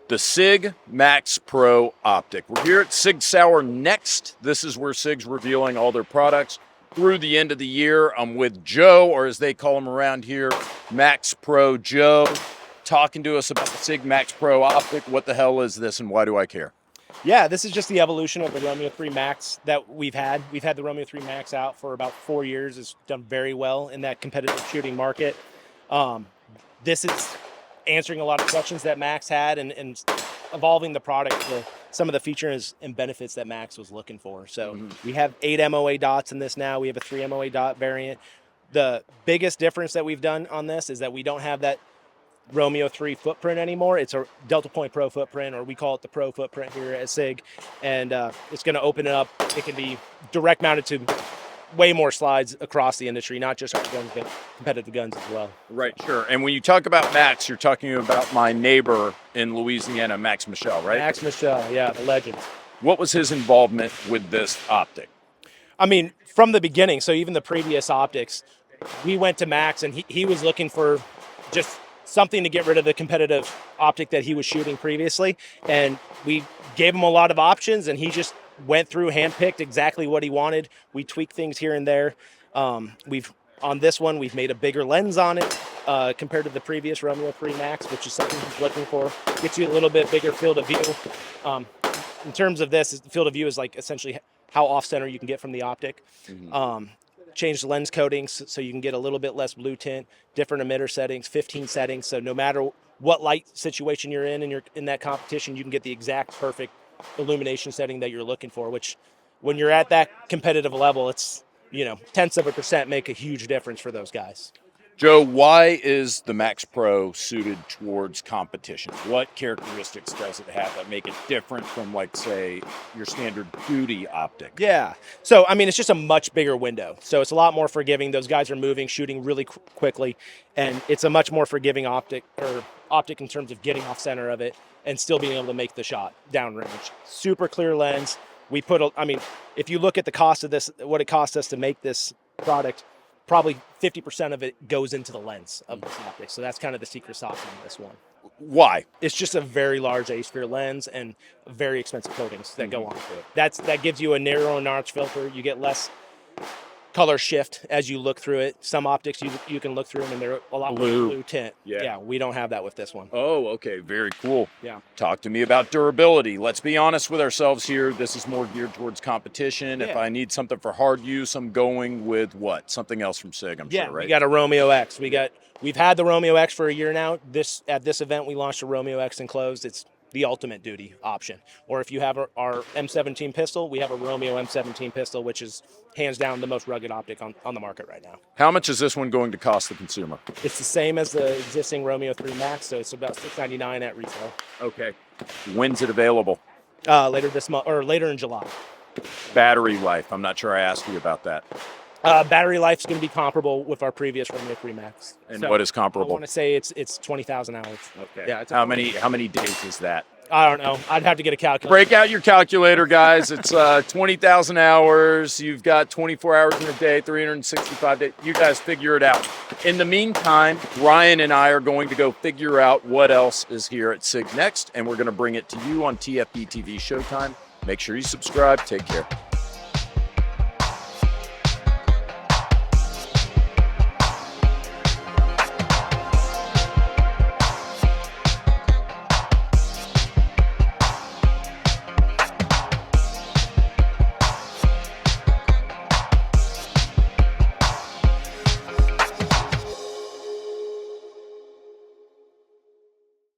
The SIG Max Pro Optic. We're here at SIG Next. This is where SIG's revealing all their products through the end of the year. I'm with Joe, or as they call him around here, Max Pro Joe, talking to us about the SIG Max Pro Optic. What the hell is this and why do I care? Yeah, this is just the evolution of the ROMEO3MAX that we've had. We've had the ROMEO3MAX out for about 4 years. It's done very well in that competitive shooting market. This is answering a lot of questions that Max had and evolving the product to some of the features and benefits that Max was looking for. So we have 8 MOA dots in this now. We have a 3 MOA dot variant. The biggest difference that we've done on this is that we don't have that Romeo 3 footprint anymore. It's a Delta Point Pro footprint, or we call it the Pro footprint here at SIG. And it's going to open it up. It can be direct mounted to way more slides across the industry, not just our guns, but competitive guns as well. Right, sure. And when you talk about Max, you're talking about my neighbor in Louisiana, Max Michel, right? Max Michel, yeah, the legend. What was his involvement with this optic? I mean, from the beginning, so even the previous optics, we went to Max and he was looking for just something to get rid of the competitive optic that he was shooting previously. And we gave him a lot of options and he just went through, handpicked exactly what he wanted. We tweaked things here and there. On this one, we've made a bigger lens on it compared to the previous ROMEO3MAX, which is something he's looking for. Gets you a little bit bigger field of view. In terms of this, field of view is like essentially how off-center you can get from the optic. Changed lens coatings so you can get a little bit less blue tint, different emitter settings, 15 settings. So no matter what light situation you're in and you're in that competition, you can get the exact perfect illumination setting that you're looking for, which when you're at that competitive level, it's, tenths of a percent make a huge difference for those guys. Joe, why is the Max Pro suited towards competition? What characteristics does it have that make it different from, like, say, your standard duty optic? Yeah. So, I mean, it's just a much bigger window. So it's a lot more forgiving. Those guys are moving, shooting really quickly, and it's a much more forgiving optic in terms of getting off center of it and still being able to make the shot downrange. Super clear lens. If you look at the cost of this, what it cost us to make this product, probably 50% of it goes into the lens of this optic. So that's kind of the secret sauce on this one. Why? It's just a very large A-sphere lens and very expensive coatings that go onto it. That gives you a narrow notch filter. You get less color shift as you look through it. Some optics you can look through them and they're a lot more blue tint. Yeah, we don't have that with this one. Oh, okay, very cool. Yeah. Talk to me about durability. Let's be honest with ourselves here. This is more geared towards competition. Yeah. If I need something for hard use, I'm going with what? Something else from SIG, I'm sure, right? We got a Romeo X. We've had the Romeo X for a year now. At this event, we launched a Romeo X enclosed. It's the ultimate duty option. Or if you have our M17 pistol, we have a Romeo M17 pistol, which is hands down the most rugged optic on the market right now. How much is this one going to cost the consumer? It's the same as the existing ROMEO3MAX, so it's about $699 at retail. Okay. When's it available? Later this month, or later in July. Battery life. I'm not sure I asked you about that. Battery life's going to be comparable with our previous ROMEO3MAX. And so what is comparable? I want to say it's 20,000 hours. Okay. Yeah. How many days is that? I don't know. I'd have to get a calculator. Break out your calculator, guys. It's 20,000 hours. You've got 24 hours in a day, 365 days. You guys figure it out. In the meantime, Ryan and I are going to go figure out what else is here at SIG Next, and we're going to bring it to you on TFBTV Showtime. Make sure you subscribe. Take care.